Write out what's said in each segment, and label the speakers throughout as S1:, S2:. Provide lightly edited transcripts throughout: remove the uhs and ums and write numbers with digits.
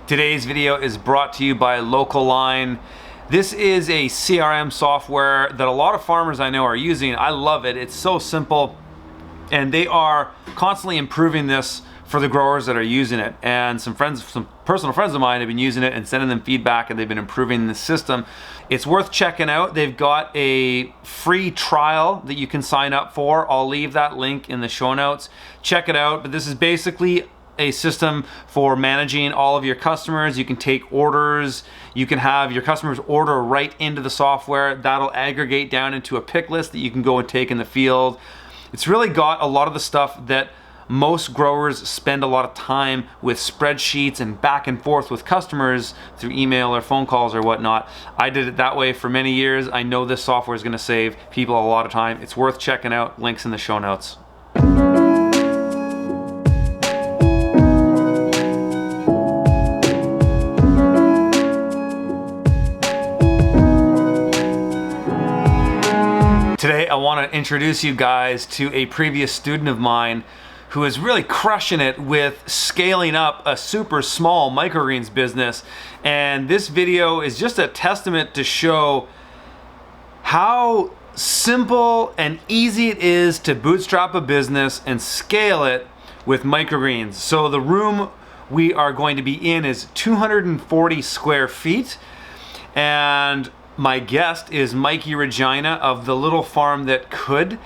S1: Today's video is brought to you by Local Line. This is a CRM software that a lot of farmers I know are using. I love it. It's so simple, and they are constantly improving this for the growers that are using it. And some personal friends of mine have been using it and sending them feedback, and they've been improving the system. It's worth checking out. They've got a free trial that you can sign up for. I'll leave that link in the show notes. Check it out. But this is basically a system for managing all of your customers. You can take orders. You can have your customers order right into the software. That'll aggregate down into a pick list that you can go and take in the field. It's really got a lot of the stuff that most growers spend a lot of time with, spreadsheets and back and forth with customers through email or phone calls or whatnot. I did it that way for many years. I know this software is going to save people a lot of time. It's worth checking out. Links in the show notes. Today, I want to introduce you guys to a previous student of mine who is really crushing it with scaling up a super small microgreens business. And this video is just a testament to show how simple and easy it is to bootstrap a business and scale it with microgreens. So the room we are going to be in is 240 square feet. And my guest is Mikey Regina of The Little Farm That Could.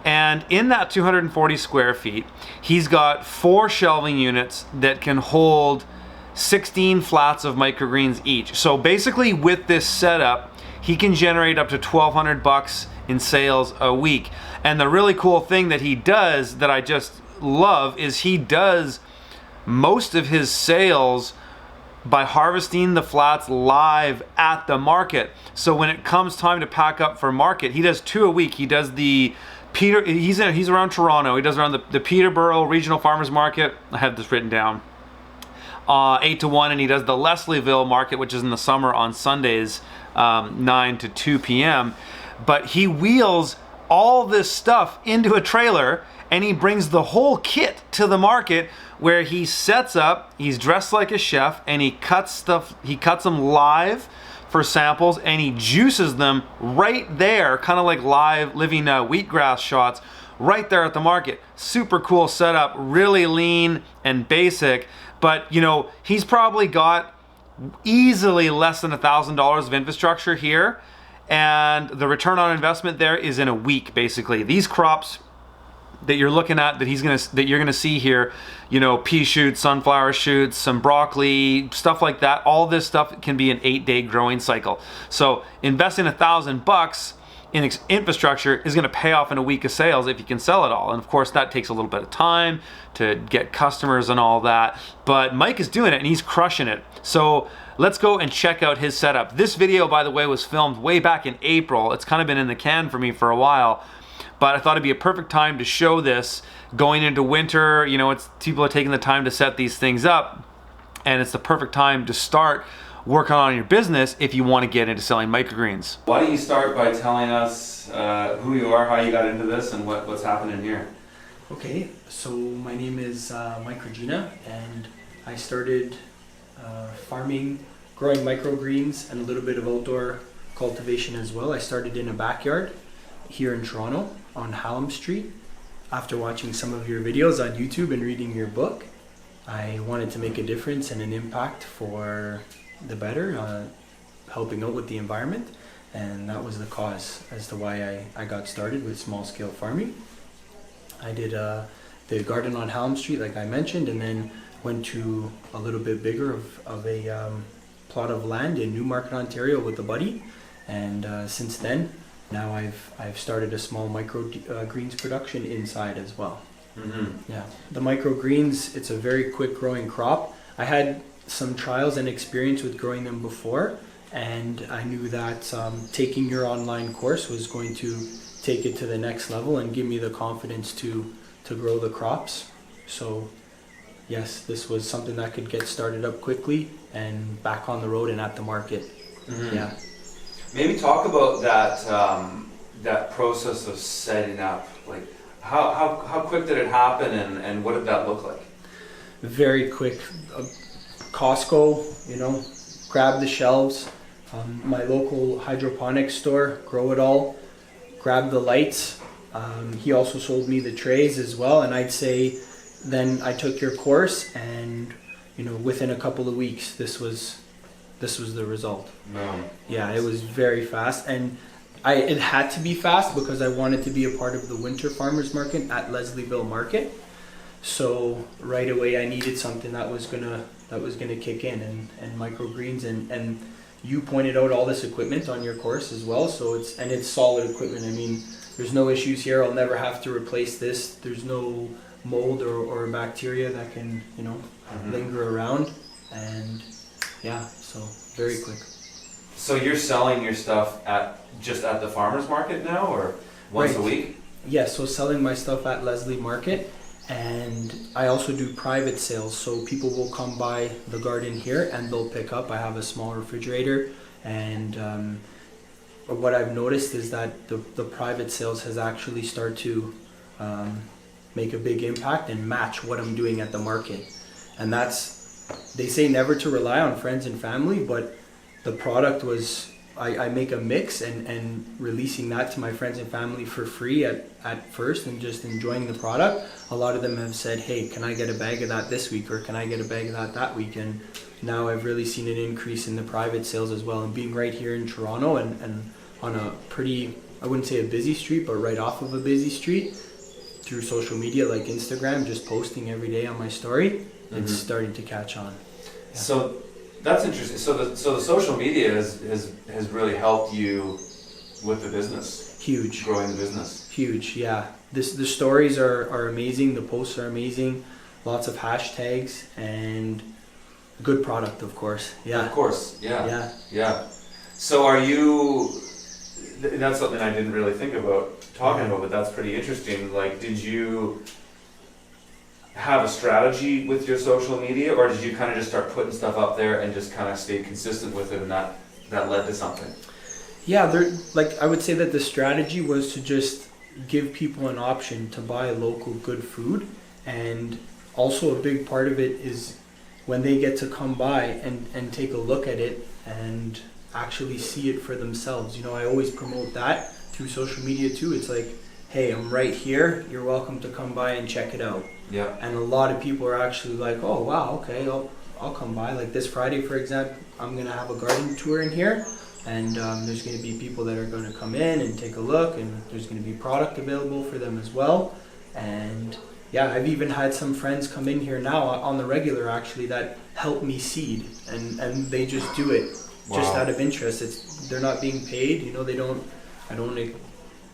S1: And in that 240 square feet, he's got 4 shelving units that can hold 16 flats of microgreens each. So basically with this setup, he can generate up to $1,200 in sales a week. And the really cool thing that he does that I just love is he does most of his sales by harvesting the flats live at the market. So when it comes time to pack up for market, he does 2 a week. He does the he's around Toronto. He does around the Peterborough Regional Farmers Market. I have this written down. 8 to 1, and he does the Leslieville Market, which is in the summer on Sundays, 9 to 2 p.m. But he wheels all this stuff into a trailer, and he brings the whole kit to the market where he sets up. He's dressed like a chef, and he cuts them live for samples, and he juices them right there, kind of like live living wheatgrass shots right there at the market. Super cool setup, really lean and basic, but you know, he's probably got easily less than $1,000 of infrastructure here, and the return on investment there is in a week. Basically, these crops that you're looking at, that you're gonna see here, you know, pea shoots, sunflower shoots, some broccoli, stuff like that. All this stuff can be an 8-day growing cycle. So investing $1,000 in infrastructure is gonna pay off in a week of sales if you can sell it all. And of course, that takes a little bit of time to get customers and all that. But Mike is doing it, and he's crushing it. So let's go and check out his setup. This video, by the way, was filmed way back in April. It's kind of been in the can for me for a while, but I thought it'd be a perfect time to show this going into winter. You know, people are taking the time to set these things up, and it's the perfect time to start working on your business if you want to get into selling microgreens. Why don't you start by telling us who you are, how you got into this, and what's happening here?
S2: Okay, so my name is Mike Regina, and I started farming, growing microgreens, and a little bit of outdoor cultivation as well. I started in a backyard here in Toronto on Hallam Street. After watching some of your videos on YouTube and reading your book, I wanted to make a difference and an impact for the better, helping out with the environment, and that was the cause as to why I got started with small-scale farming. I did the garden on Hallam Street, like I mentioned, and then went to a little bit bigger of a plot of land in Newmarket, Ontario with a buddy, and since then, now I've started a small microgreens production inside as well. Mm-hmm. Yeah, the microgreens, it's a very quick growing crop. I had some trials and experience with growing them before, and I knew that taking your online course was going to take it to the next level and give me the confidence to grow the crops. So yes, this was something that could get started up quickly and back on the road and at the market. Mm-hmm. Yeah.
S1: Maybe talk about that process of setting up. Like, how quick did it happen, and what did that look like?
S2: Very quick. Costco, you know, grab the shelves. My local hydroponics store, Grow It All, grab the lights. He also sold me the trays as well, and I'd say then I took your course, and you know, within a couple of weeks, this was the result.
S1: No.
S2: Yeah, it was very fast, and it had to be fast because I wanted to be a part of the winter farmers market at Leslieville Market. So right away, I needed something that was gonna kick in, and microgreens, and you pointed out all this equipment on your course as well. So it's solid equipment. I mean, there's no issues here. I'll never have to replace this. There's no mold or bacteria that can, you know, linger around, and yeah, so very quick.
S1: So you're selling your stuff just at the farmer's market now, or once a week?
S2: Yeah, so selling my stuff at Leslie Market, and I also do private sales. So people will come by the garden here and they'll pick up. I have a small refrigerator, and what I've noticed is that the private sales has actually started to make a big impact and match what I'm doing at the market. And they say never to rely on friends and family, but the product was, I make a mix, and releasing that to my friends and family for free at first, and just enjoying the product. A lot of them have said, hey, can I get a bag of that this week, or can I get a bag of that week? And now I've really seen an increase in the private sales as well. And being right here in Toronto, and on a pretty, I wouldn't say a busy street, but right off of a busy street, through social media like Instagram, just posting every day on my story, it's starting to catch on. Yeah.
S1: So that's interesting. So the social media has really helped you with the business.
S2: Huge.
S1: Growing the business.
S2: Huge, yeah. The stories are amazing. The posts are amazing. Lots of hashtags and good product, of course. Yeah.
S1: Of course. Yeah.
S2: Yeah.
S1: Yeah. So are you? That's something I didn't really think about talking about, but that's pretty interesting. Like, did you have a strategy with your social media, or did you kind of just start putting stuff up there and just kind of stay consistent with it, and that led to something?
S2: Yeah, I would say that the strategy was to just give people an option to buy local good food, and also a big part of it is when they get to come by and take a look at it and actually see it for themselves. You know, I always promote that through social media too. It's like, hey, I'm right here, you're welcome to come by and check it out.
S1: Yeah.
S2: And a lot of people are actually like, oh wow, okay, I'll come by. Like this Friday, for example, I'm gonna have a garden tour in here, and there's gonna be people that are gonna come in and take a look, and there's gonna be product available for them as well. And yeah, I've even had some friends come in here now on the regular actually that help me seed, and they just do it just out of interest. They're not being paid, you know. I don't make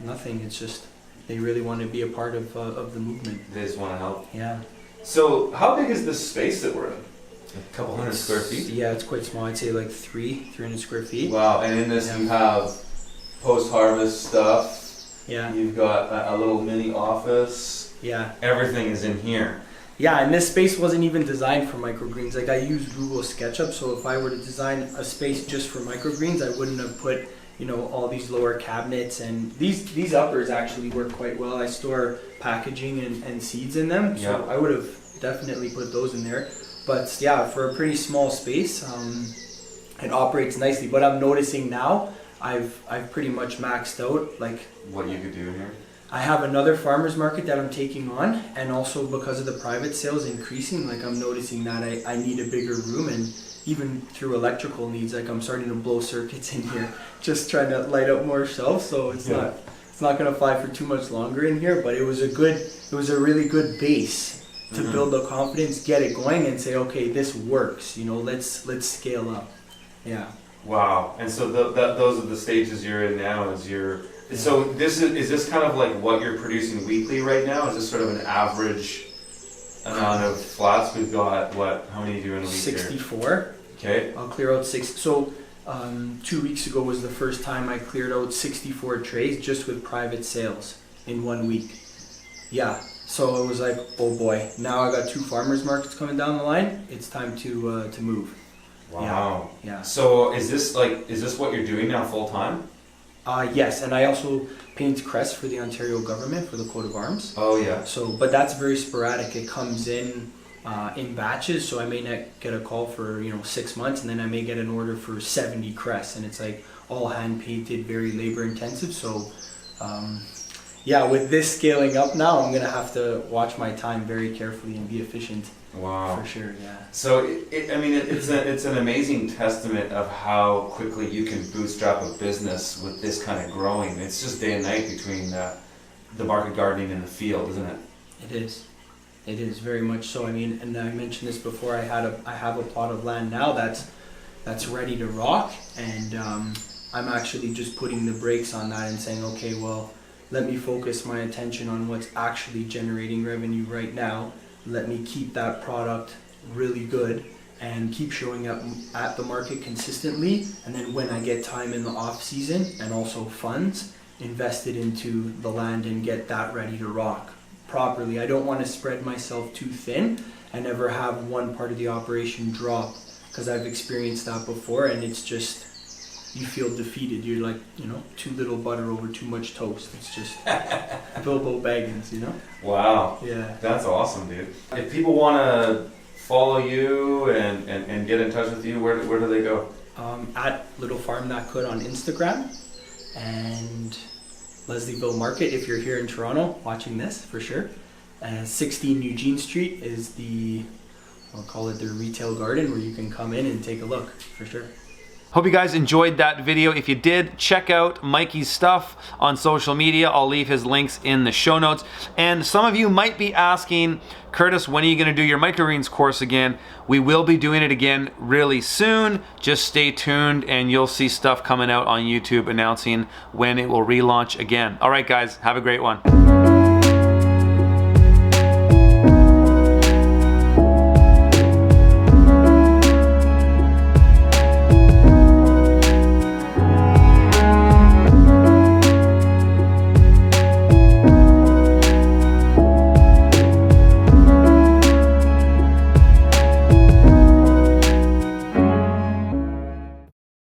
S2: nothing. It's just they really want to be a part of the movement.
S1: They just want to help.
S2: Yeah.
S1: So how big is this space that we're in? A couple hundred square feet?
S2: Yeah, it's quite small. I'd say like 300 square feet.
S1: Wow, and in this you have post-harvest stuff.
S2: Yeah.
S1: You've got a little mini office.
S2: Yeah.
S1: Everything is in here.
S2: Yeah, and this space wasn't even designed for microgreens. Like, I used Google SketchUp, so if I were to design a space just for microgreens, I wouldn't have put, you know, all these lower cabinets, and these uppers actually work quite well. I store packaging and seeds in them, so I would have definitely put those in there. But yeah, for a pretty small space, it operates nicely. But I'm noticing now, I've pretty much maxed out. Like,
S1: what you could do in here?
S2: I have another farmer's market that I'm taking on, and also because of the private sales increasing, like I'm noticing that I need a bigger room, and even through electrical needs, like I'm starting to blow circuits in here, just trying to light up more shelves. So it's not gonna fly for too much longer in here, but it was a really good base to build the confidence, get it going, and say, okay, this works. You know, let's scale up. Yeah.
S1: Wow. And so those are the stages you're in now. So is this kind of like what you're producing weekly right now? Is this sort of an average amount of flats? We've got how many do you in a week?
S2: 64.
S1: Here? Okay.
S2: I'll clear out 6. So 2 weeks ago was the first time I cleared out 64 trays just with private sales in 1 week. Yeah. So it was like, oh boy, now I got 2 farmers markets coming down the line. It's time to move.
S1: Wow.
S2: Yeah.
S1: So is this what you're doing now full time?
S2: Yes, and I also paint crests for the Ontario government for the coat of arms.
S1: Oh yeah.
S2: So, but that's very sporadic. It comes in in batches, so I may not get a call for 6 months, and then I may get an order for 70 crests, and it's like all hand painted, very labor intensive. So yeah, with this scaling up now, I'm gonna have to watch my time very carefully and be efficient.
S1: Wow.
S2: For sure, yeah.
S1: So it's an amazing testament of how quickly you can bootstrap a business with this kind of growing. It's just day and night between the market gardening and the field, isn't it?
S2: It is. It is very much so. I mean, and I mentioned this before. I have a plot of land now that's ready to rock, and I'm actually just putting the brakes on that and saying, okay, well, let me focus my attention on what's actually generating revenue right now. Let me keep that product really good and keep showing up at the market consistently. And then when I get time in the off season and also funds, invest it into the land and get that ready to rock properly. I don't want to spread myself too thin and ever have one part of the operation drop, because I've experienced that before, and it's just, you feel defeated. You're like, too little butter over too much toast. It's just Bilbo Baggins,
S1: Wow.
S2: Yeah.
S1: That's awesome, dude. If people want to follow you and get in touch with you, where do they go?
S2: At Little Farm That Could on Instagram, and Leslieville Market if you're here in Toronto watching this, for sure. 16 Eugene Street is I'll call it their retail garden, where you can come in and take a look, for sure. Hope you guys enjoyed that video. If you did, check out Mikey's stuff on social media. I'll leave his links in the show notes. And some of you might be asking, Curtis, when are you going to do your Microgreens course again? We will be doing it again really soon. Just stay tuned and you'll see stuff coming out on YouTube announcing when it will relaunch again. All right, guys, have a great one.